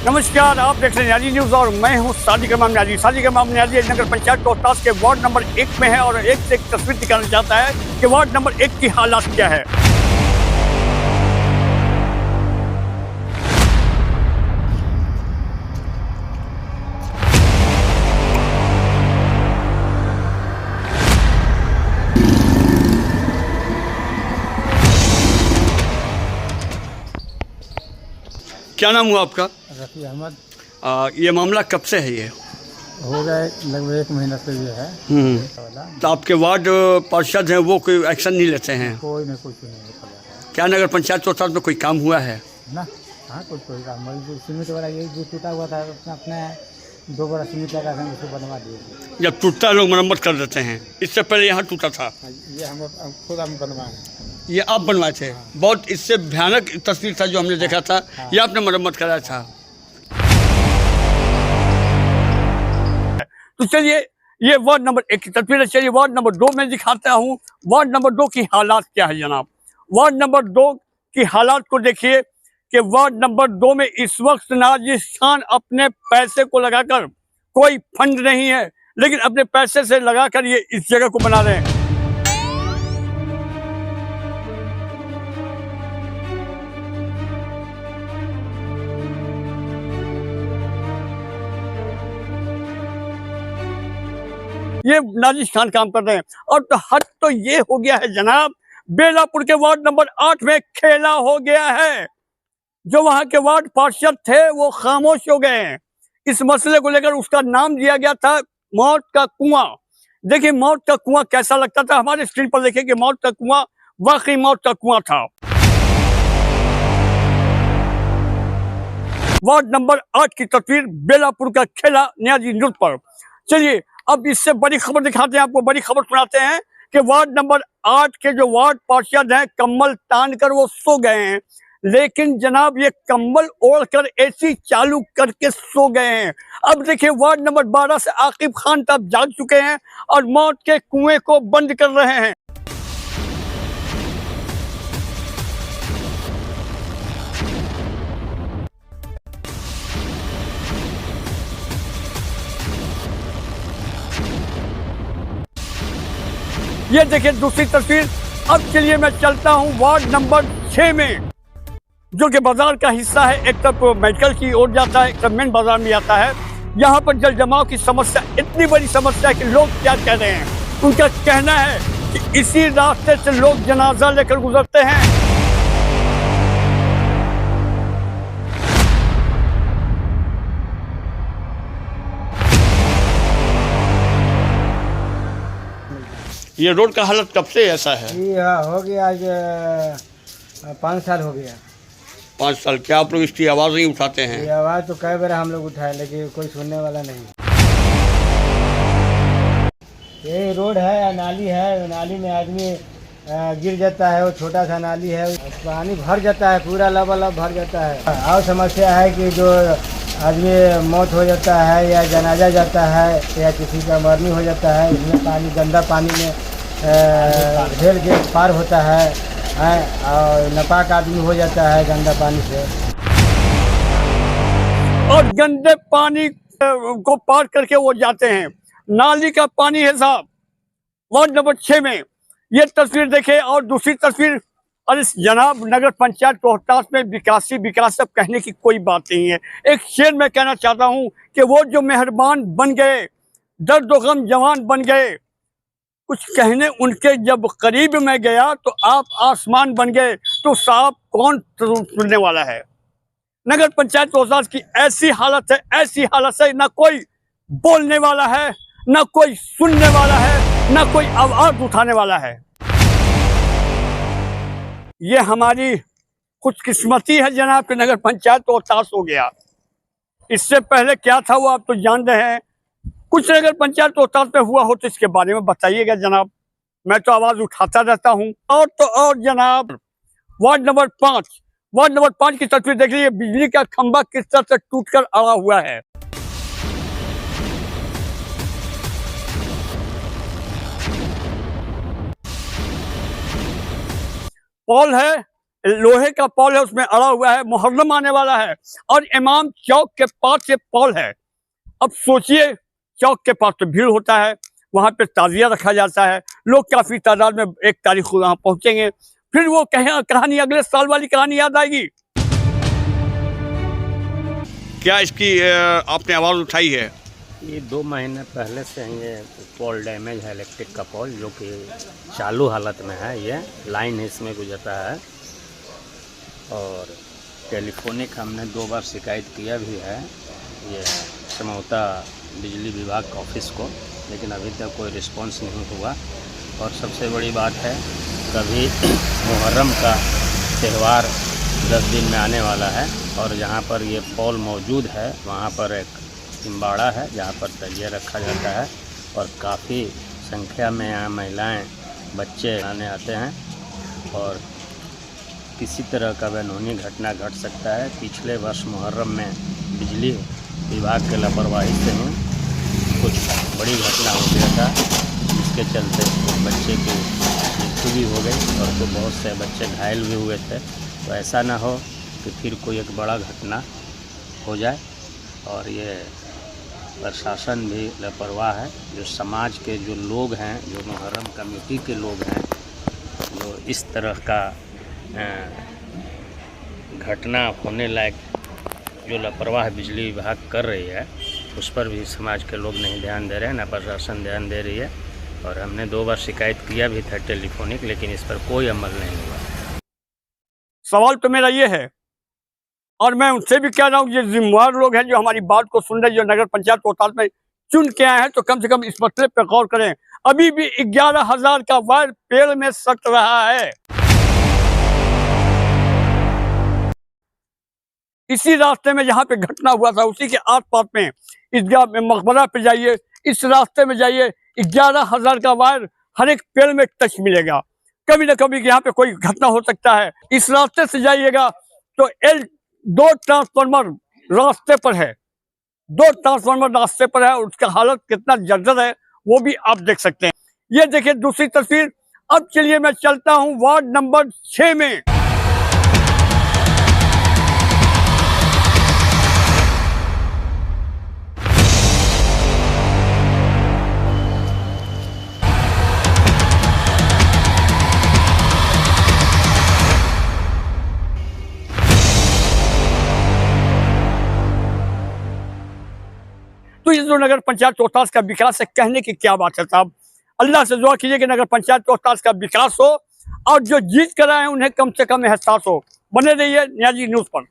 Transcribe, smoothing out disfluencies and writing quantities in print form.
नमस्कार, आप देख रहे हैं न्याजी न्यूज और मैं हूं साजिद इमाम न्याजी। साजिद इमाम न्याजी नगर पंचायत रोहतास के वार्ड नंबर 1 में है और एक से एक तस्वीर दिखाना चाहता है कि वार्ड नंबर 1 की हालात क्या है। क्या नाम हुआ आपका? रफ़ी अहमद। ये मामला कब से है? ये हो गए लगभग 1 महीना से ये है। तो आपके वार्ड पार्षद हैं, वो कोई एक्शन नहीं लेते हैं? कोई न कुछ नहीं है। क्या नगर पंचायत रोहतास में कोई काम हुआ है ना? हाँ, कोई काम सीमेंट वाला ये जो टूटा हुआ था अपने 2 बड़ा सीमेंट लगा था, उसको बनवा दिए। जब टूटता लोग मरम्मत कर देते हैं। इससे पहले यहाँ टूटा था? ये हम खुद बनवाए। ये आप बनवाए थे? बहुत इससे भयानक तस्वीर था जो हमने देखा था। ये आपने मरम्मत कराया था? तो चलिए, ये वार्ड नंबर 1 की तस्वीर है। चलिए वार्ड नंबर 2 में दिखाता हूँ वार्ड नंबर 2 की हालात क्या है जनाब। वार्ड नंबर 2 की हालात को देखिए कि वार्ड नंबर 2 में इस वक्त नाजिश खान अपने पैसे को लगाकर, कोई फंड नहीं है लेकिन अपने पैसे से लगाकर ये इस जगह को बना रहे हैं। ये नाजिश खान काम कर रहे हैं। और तो हद तो ये हो गया है जनाब, बेलापुर के वार्ड नंबर 8 में खेला हो गया है। जो वहां के वार्ड पार्षद थे वो खामोश हो गए हैं। इस मसले को लेकर उसका नाम दिया गया था मौत का कुआं। देखिए मौत का कुआं कैसा लगता था, हमारे स्क्रीन पर देखिए कि मौत का कुआं वाकई मौत का कुआं था। वार्ड नंबर 8 की तस्वीर बेलापुर का खेला न्याजी न्यूज पर। चलिए अब इससे बड़ी खबर दिखाते हैं आपको, बड़ी खबर सुनाते हैं कि वार्ड नंबर 8 के जो वार्ड पार्षद हैं कम्बल तान कर वो सो गए हैं। लेकिन जनाब ये कम्बल ओढ़कर एसी चालू करके सो गए हैं। अब देखिए वार्ड नंबर 12 से आकिब खान तब जाग चुके हैं और मौत के कुएं को बंद कर रहे हैं। ये देखिए दूसरी तस्वीर। अब चलिए मैं चलता हूं वार्ड नंबर 6 में, जो कि बाजार का हिस्सा है। एक तरफ मेडिकल की ओर जाता है, एक तरफ मेन बाजार में आता है। यहाँ पर जल जमाव की समस्या इतनी बड़ी समस्या है कि लोग क्या कह रहे हैं। उनका कहना है कि इसी रास्ते से लोग जनाजा लेकर गुजरते हैं। ये रोड का हालत कब से ऐसा है? ये हो गया आज 5 साल हो गया। 5 साल? क्या आप लोग इसकी आवाज नहीं उठाते हैं? ये आवाज़ तो कई बार हम लोग उठाए लेकिन कोई सुनने वाला नहीं। ये रोड है या नाली है, नाली में आदमी गिर जाता है। वो छोटा सा नाली है, पानी भर जाता है, पूरा लबालब भर जाता है। और समस्या है कि जो आदमी मौत हो जाता है या जनाजा जाता है या किसी का मरनी हो जाता है, इसमें पानी गंदा पानी में झेल के पार होता है और नापाक आदमी हो जाता है गंदा पानी से। और गंदे पानी को पार करके वो जाते हैं। नाली का पानी है साहब वार्ड नंबर 6 में। ये तस्वीर देखे। और दूसरी तस्वीर, अरे जनाब नगर पंचायत रोहतास में विकास अब कहने की कोई बात नहीं है। एक शेर मैं कहना चाहता हूं कि वो जो मेहरबान बन गए, दर्द व गम जवान बन गए, कुछ कहने उनके जब करीब में गया तो आप आसमान बन गए। तो साहब कौन सुनने वाला है? नगर पंचायत रोहतास की ऐसी हालत है, ऐसी हालत है, ना कोई बोलने वाला है, ना कोई सुनने वाला है, ना कोई आवाज उठाने वाला है। ये हमारी खुशकिस्मती है जनाब कि नगर पंचायत रोहतास हो गया। इससे पहले क्या था वो आप तो जान रहे हैं। कुछ नगर पंचायत रोहतास में हुआ हो तो इसके बारे में बताइएगा जनाब। मैं तो आवाज उठाता रहता हूं। और तो और जनाब वार्ड नंबर 5 की तस्वीर देख लीजिए। बिजली का खंभा किस तरह से टूटकर अड़ा हुआ है। पोल है, लोहे का पॉल है, उसमें अड़ा हुआ है, मुहर्रम आने वाला है और इमाम चौक के पास ये पॉल है। अब सोचिए, चौक के पास तो भीड़ होता है, वहां पे ताजिया रखा जाता है, लोग काफी तादाद में 1 तारीख को वहां पहुंचेंगे, फिर वो कहानी अगले साल वाली कहानी याद आएगी। क्या इसकी आपने आवाज उठाई है? ये 2 महीने पहले से ही ये पोल डैमेज है, इलेक्ट्रिक का पोल, जो कि चालू हालत में है। ये लाइन इसमें गुजरता है और टेलीफोनिक हमने 2 बार शिकायत किया भी है ये समौता बिजली विभाग के ऑफिस को, लेकिन अभी तक कोई रिस्पांस नहीं हुआ। और सबसे बड़ी बात है, कभी मुहर्रम का त्यौहार 10 दिन में आने वाला है और जहाँ पर ये पोल मौजूद है वहाँ पर एक इम्बाड़ा है जहाँ पर तजिया रखा जाता है और काफ़ी संख्या में यहाँ महिलाएं बच्चे आने आते हैं और किसी तरह का वैनूनी घटना घट सकता है। पिछले वर्ष मुहर्रम में बिजली विभाग के लापरवाही से ही कुछ बड़ी घटना हो गया था, जिसके चलते बच्चे की मृत्यु भी हो गई और तो बहुत से बच्चे घायल भी हुए थे। तो ऐसा ना हो कि फिर कोई एक बड़ा घटना हो जाए। और ये प्रशासन भी लापरवाह है। जो समाज के जो लोग हैं, जो मुहर्रम कमेटी के लोग हैं, जो इस तरह का घटना होने लायक जो लापरवाह बिजली विभाग कर रही है, उस पर भी समाज के लोग नहीं ध्यान दे रहे हैं, ना प्रशासन ध्यान दे रही है। और हमने 2 बार शिकायत किया भी था टेलीफोनिक, लेकिन इस पर कोई अमल नहीं हुआ। सवाल तो मेरा ये है, और मैं उनसे भी कह रहा हूँ, ये जिम्मेवार लोग हैं जो हमारी बात को सुन रहे, जो नगर पंचायत कोतवाल में चुन के आए हैं, तो कम से कम इस मसले पर गौर करें। अभी भी 11,000 का वायर पेड़ में सट रहा है। इसी रास्ते में जहाँ पे घटना हुआ था, उसी के आस-पास में ईदगाह में मकबरा पे जाइए, इस रास्ते में जाइए, 11,000 का वायर हर एक पेड़ में टच मिलेगा। कभी ना कभी यहाँ पे कोई घटना हो सकता है। इस रास्ते से जाइएगा तो 2 ट्रांसफार्मर रास्ते पर है, 2 ट्रांसफार्मर रास्ते पर है, और उसका हालत कितना जर्जर है वो भी आप देख सकते हैं। ये देखिए दूसरी तस्वीर। अब चलिए मैं चलता हूँ वार्ड नंबर 6 में। तो ये जो नगर पंचायत रोहतास का विकास है, कहने की क्या बात है साहब। अल्लाह से दुआ कीजिए कि नगर पंचायत रोहतास का विकास हो और जो जीत कर आए हैं उन्हें कम से कम एहसास हो। बने रहिए नियाजी न्यूज़ पर।